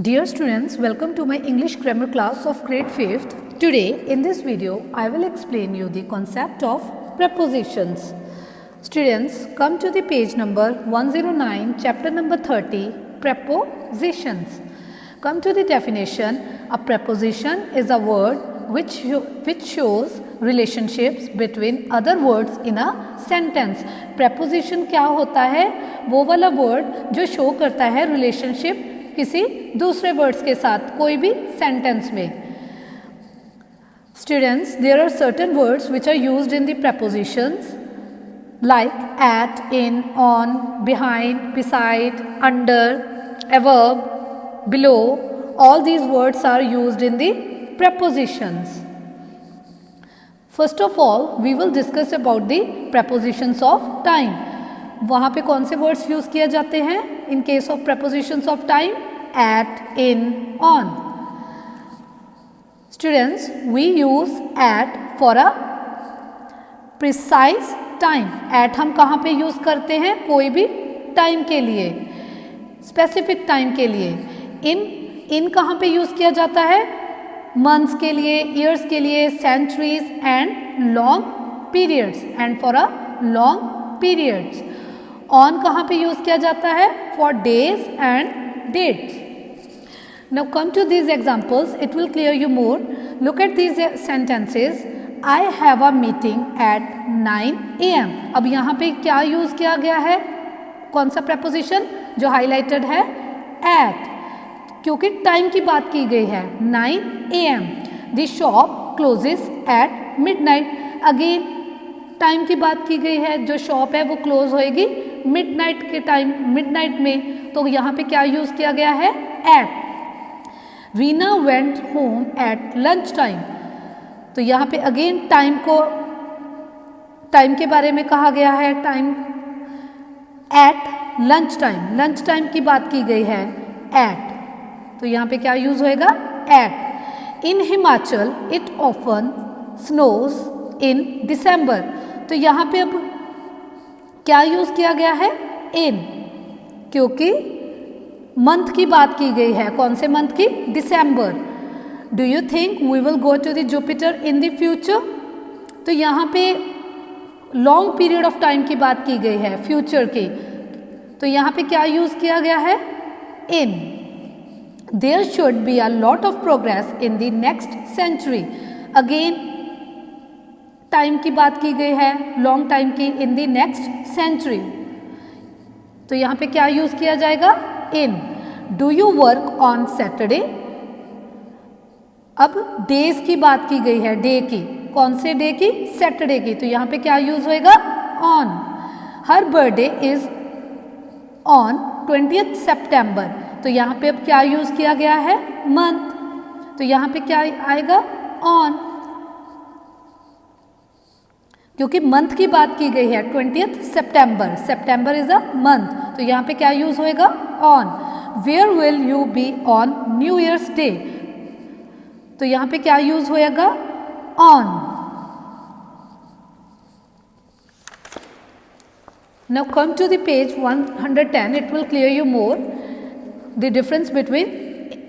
Dear students, welcome to my English grammar class of grade 5th. Today in this video I will explain you the concept of prepositions. Students, come to the page number 109, chapter number 30, prepositions. Come to the definition. A preposition is a word which shows relationships between other words in a sentence. Preposition क्या होता है? वो वाला word जो show करता है relationship किसी दूसरे वर्ड्स के साथ कोई भी सेंटेंस में. Students, there are certain words which are used in the prepositions like at, in, on, behind, beside, under, above, below. All these words are used in the prepositions. First of all, we will discuss about the prepositions of time. वहाँ पे कौन से words use किए जाते हैं in case of prepositions of time? At, in, on. Students, we use at for a precise time. At हम कहाँ पे यूज करते हैं? कोई भी टाइम के लिए, स्पेसिफिक टाइम के लिए. इन कहाँ पे यूज किया जाता है? मंथ्स के लिए, ईयर्स के लिए, centuries and long periods and for a long periods. On कहाँ पे यूज किया जाता है? For days and dates. Now come to these examples, it will clear you more. Look at these sentences. I have a meeting at 9 am. अब यहाँ पे क्या use किया गया है? कौन सा preposition जो हाईलाइटेड है? At. क्योंकि टाइम की बात की गई है. 9 am. The shop closes at midnight. Again time की बात की गई है. जो शॉप है वो क्लोज होएगी मिडनाइट के टाइम, मिडनाइट में. तो यहाँ पे क्या यूज किया गया है? At. Reena went home at lunch time. तो यहाँ पे अगेन टाइम के बारे में कहा गया है. Time at lunch time, lunch time की बात की गई है. एट. तो यहाँ पे क्या यूज होएगा? At. In Himachal it often snows in December. तो यहाँ पे अब क्या यूज किया गया है? इन, क्योंकि मंथ की बात की गई है. कौन से मंथ की? December. Do you think we will go to the Jupiter in the future? तो यहाँ पे लॉन्ग पीरियड ऑफ टाइम की बात की गई है, फ्यूचर की. तो यहाँ पे क्या यूज किया गया है? In. There should be a lot of progress in the next century. Again time की बात की गई है, लॉन्ग टाइम की. In the next century. तो यहाँ पे क्या यूज किया जाएगा? In. Do you work on Saturday? अब डेज की बात की गई है, डे की. कौन से डे की? सैटरडे की. तो यहाँ पे क्या यूज होएगा? On. Her birthday is on 20th सितंबर. तो यहाँ पे अब क्या यूज किया गया है? मंथ. तो यहाँ पे क्या आएगा? ऑन, क्योंकि मंथ की बात की गई है. 20th September, September is a month. तो यहाँ पे क्या यूज होएगा? On. Where will you be on new year's day? तो यहाँ पे क्या यूज होएगा? On. Now come to the page 110. It will clear you more the difference between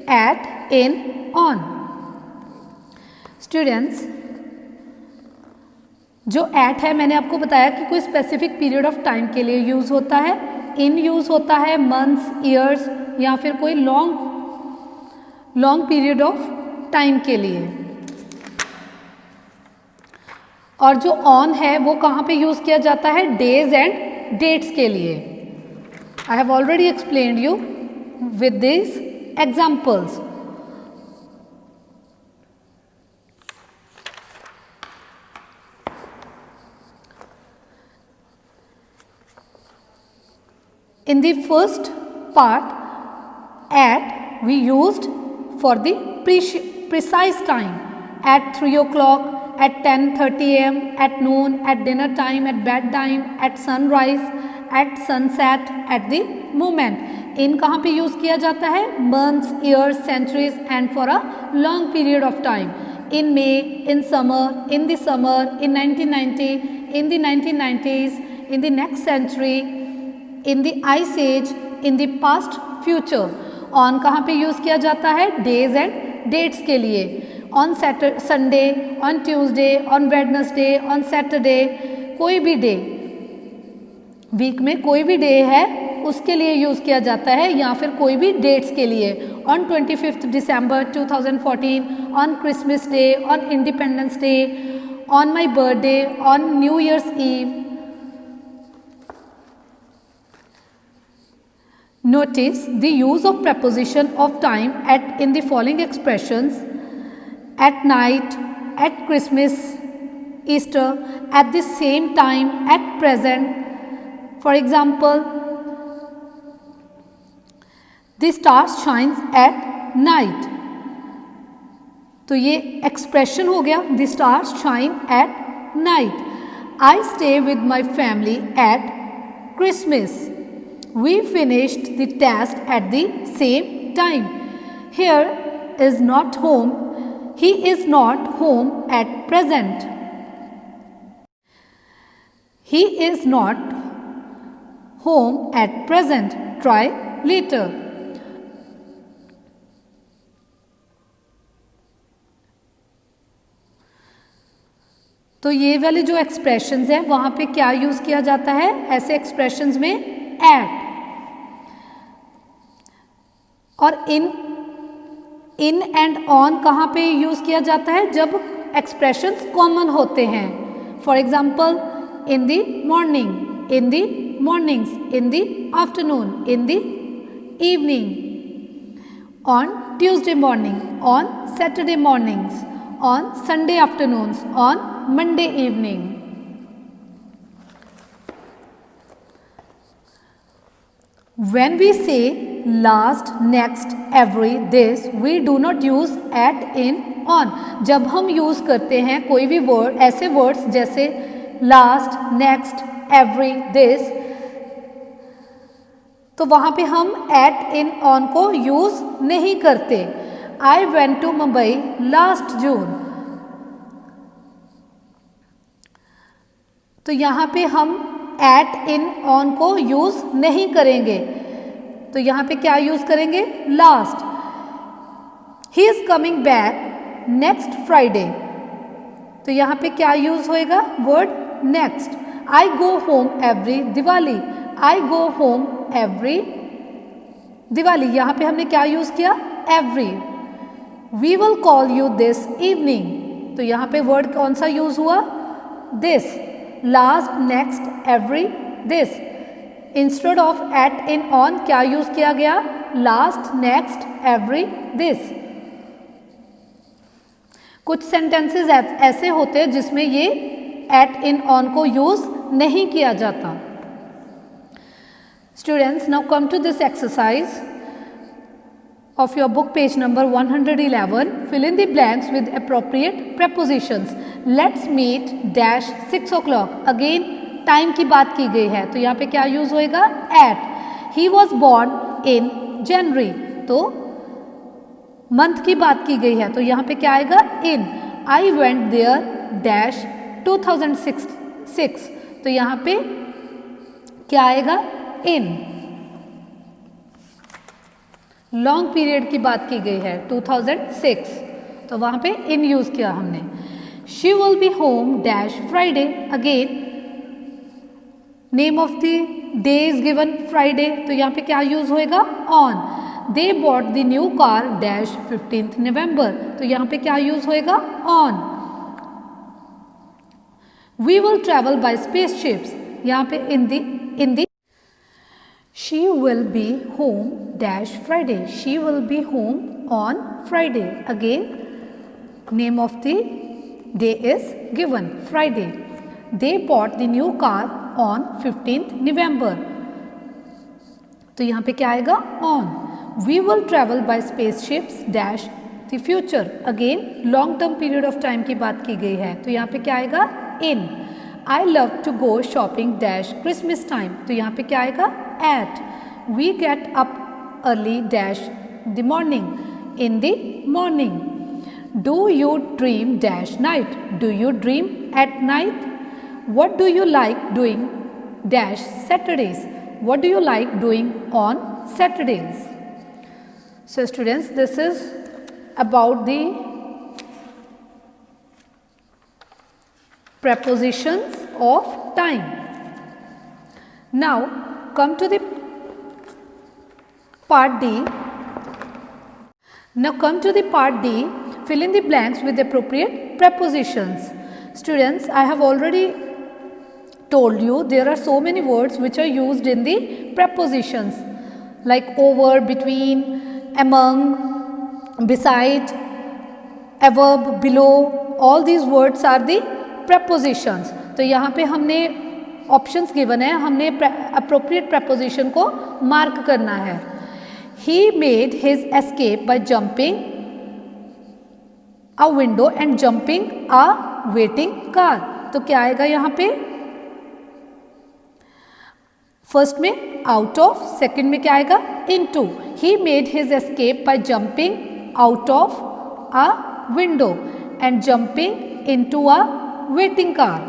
at, in, on. Students, जो एट है मैंने आपको बताया कि कोई स्पेसिफिक पीरियड ऑफ टाइम के लिए यूज होता है. इन यूज होता है मंथ्स, ईयर्स या फिर कोई लॉन्ग पीरियड ऑफ टाइम के लिए. और जो ऑन है वो कहाँ पे यूज किया जाता है? डेज एंड डेट्स के लिए. I have already explained you with this examples. In the first part, at we used for the precise time. At 3 o'clock, at 10:30 am, at noon, at dinner time, at bedtime, at sunrise, at sunset, at the moment. In कहाँ पे use किया जाता है? Months, years, centuries and for a long period of time. In May, in summer, in the summer, in 1990, in the 1990s, in the next century, in the ice age, in the past future. On कहाँ पे use किया जाता है? Days and dates के लिए। On Sunday, on Tuesday, on Wednesday, on Saturday, कोई भी day, week में कोई भी डे है उसके लिए यूज़ किया जाता है, या फिर कोई भी डेट्स के लिए। On 25 December 2014, on Christmas day, on independence day, on my birthday, on new year's eve. Notice the use of preposition of time in the following expressions: at night, at Christmas, Easter, at the same time, at present. For example, the star shines at night. तो ये expression हो गया, the stars shine at night. I stay with my family at Christmas. We finished the test at the same time. Here is not home. He is not home at present. He is not home at present. Try later. तो ये वाले जो expressions हैं वहाँ पे क्या use किया जाता है ऐसे एक्सप्रेशंस में? एट। और इन एंड ऑन कहाँ पे यूज़ किया जाता है? जब एक्सप्रेशंस कॉमन होते हैं। For example, in the morning, in the mornings, in the afternoon, in the evening, on Tuesday morning, on Saturday mornings, on Sunday afternoons, on Monday evening. When we say last, next, every, this, we do not use at, in, on. जब हम use करते हैं कोई भी word, ऐसे words जैसे last, next, every, this, तो वहाँ पे हम at, in, on को यूज़ नहीं करते। I went to Mumbai last June. तो यहाँ पे हम at, in, on को यूज़ नहीं करेंगे, तो यहाँ पे क्या यूज़ करेंगे? Last. He is coming back next Friday, तो यहाँ पे क्या यूज़ होएगा? Word next. I go home every Diwali, I go home every Diwali, यहाँ पे हमने क्या यूज़ किया? Every. We will call you this evening, तो यहाँ पे वर्ड कौन सा यूज़ हुआ? This. Last, next, every, this. Instead of at, in, on क्या यूज किया गया? Last, next, every, this. कुछ सेंटेंसेस ऐसे होते हैं जिसमें ये एट, इन, ऑन को यूज नहीं किया जाता। Students, now come to this exercise of your book, page number 111. Fill in the blanks with appropriate prepositions. Let's meet dash 6 o'clock. Again time की बात की गई है, तो यहाँ पे क्या यूज होएगा? At. He was born in January, तो मंथ की बात की गई है, तो यहाँ पे क्या आएगा? इन। आई वेंट देयर डैश 2006, तो यहाँ पे क्या आएगा? इन। लॉन्ग पीरियड की बात की गई है 2006, तो वहाँ पे इन यूज किया हमने। She will be home dash Friday, again name of the day is given Friday, तो यहाँ पे क्या यूज होएगा? On. They bought the new car dash 15 November, तो यहाँ पे क्या यूज होएगा? On. We will travel by spaceships, यहाँ पे इन दी she will be home dash Friday, she will be home on Friday, again name of the day is given Friday. They bought the new car on 15th November, तो यहाँ पे क्या आएगा? on. We will travel by spaceships dash the future, again long term period of time की बात की गई है, तो यहाँ पे क्या आएगा? in. I love to go shopping dash Christmas time, तो यहाँ पे क्या आएगा? at. We get up early dash the morning, in the morning. Do you dream dash night, do you dream at night? What do you like doing dash Saturdays, what do you like doing on Saturdays? So students, this is about the prepositions of time. Now come to the part D. Now come to the part D. Fill in the blanks with appropriate prepositions. Students, I have already told you there are so many words which are used in the prepositions, like over, between, among, beside, above, below. All these words are the prepositions. तो यहाँ पे हमने options given है, हमने appropriate preposition को mark करना है. He made his escape by jumping a window and jumping a waiting car. तो क्या आएगा यहाँ पे? फर्स्ट में आउट ऑफ, सेकंड में क्या आएगा? Into. He made his escape by jumping out of a window and jumping into a waiting car.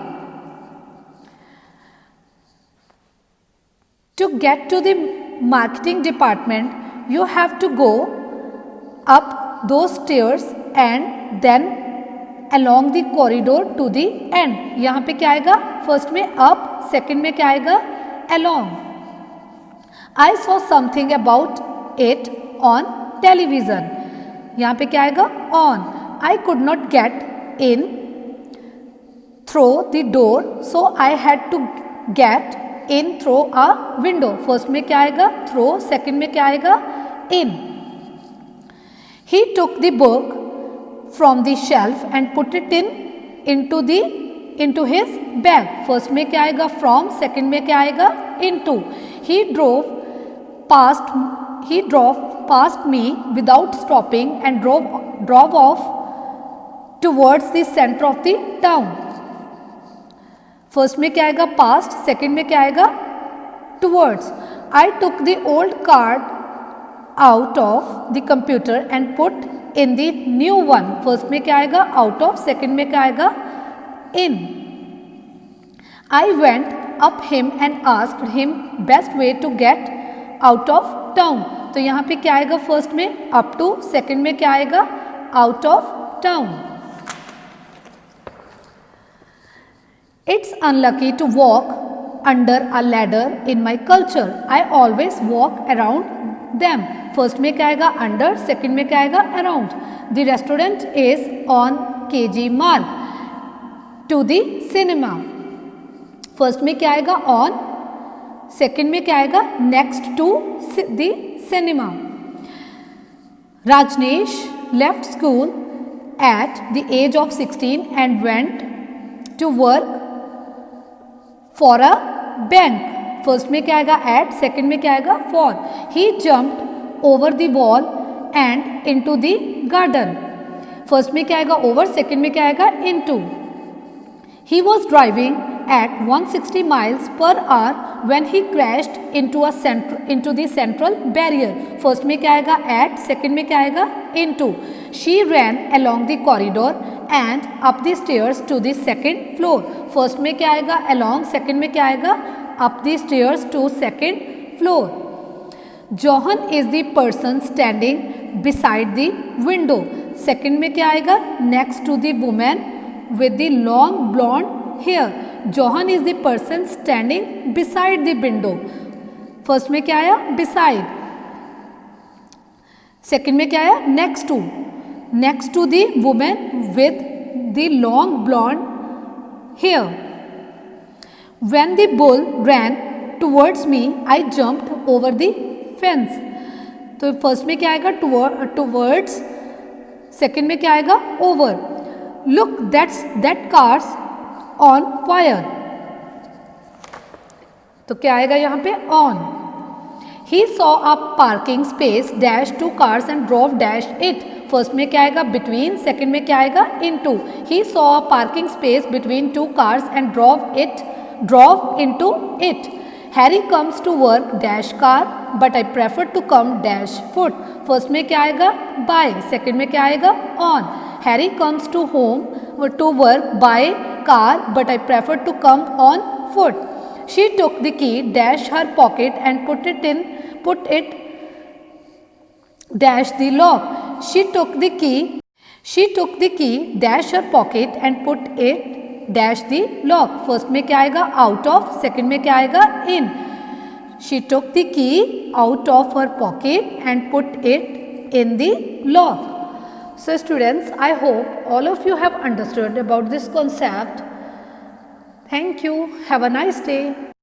To get to the marketing department, you have to go up those stairs and then along the corridor to the end. यहाँ पे क्या आएगा? First में up, second में क्या आएगा? Along. I saw something about it on television. यहाँ पे क्या आएगा? On. I could not get in through the door, so I had to get in through a window. First में क्या आएगा? Through. सेकंड में क्या आएगा? In. He took the book from the shelf and put it into his bag. First में क्या आएगा? From. Second में क्या आएगा? Into. He drove past me without stopping and drove off towards the center of the town. First में क्या आएगा? Past. Second में क्या आएगा? Towards. I took the old card out of the computer and put in the new one. First में क्या आएगा? Out of. Second में क्या आएगा? In. I went up him and asked him best way to get out of town. तो यहाँ पे क्या आएगा? फर्स्ट में up to, सेकंड में क्या आएगा? Out of town. It's unlucky to walk under a ladder in my culture. I always walk around them. First में क्या आएगा? Under. सेकंड में क्या आएगा? Around. The restaurant is on KG Marg to the cinema. First में क्या आएगा? On. Second में क्या आएगा? Next to the cinema. Rajneesh left school at the age of 16 and went to work for a bank. First में क्या आएगा? At. Second में क्या आएगा? For. He jumped over the wall and into the garden. First में क्या आएगा? Over. Second में क्या आएगा? Into. He was driving at 160 miles per hour when he crashed into the central barrier. First में क्या आएगा? At. सेकंड में क्या आएगा? Into. She ran along the corridor and up the stairs to the second floor. First में क्या आएगा? Along. Second में क्या आएगा? Up the stairs to second floor. Johan is the person standing beside the window. Second में क्या आएगा? Next to the woman with the long blonde hair. Johan is the person standing beside the window. First में क्या आया? Beside. Second में क्या आया? Next to. Next to the woman with the long blonde hair. When the bull ran towards me, I jumped over the fence. तो first में क्या आएगा? Towards. सेकंड में क्या आएगा? Over. Look, that car's on fire. तो क्या आएगा यहाँ पे? On. He saw a parking space dash 2 cars and drove dash it. First में क्या आएगा? Between. सेकंड में क्या आएगा? Into. He saw a parking space between 2 cars and drove into it. Harry comes to work dash car but I prefer to come dash foot. First में क्या आएगा? By. Second में क्या आएगा? On. Harry comes to work by car but I prefer to come on foot. She took the key dash her pocket and put it dash the lock. She took the key dash her pocket and put it dash the lock. First में क्या आएगा? out of. Second में क्या आएगा? in. She took the key out of her pocket and put it in the lock. So students, I hope all of you have understood about this concept. Thank you. Have a nice day.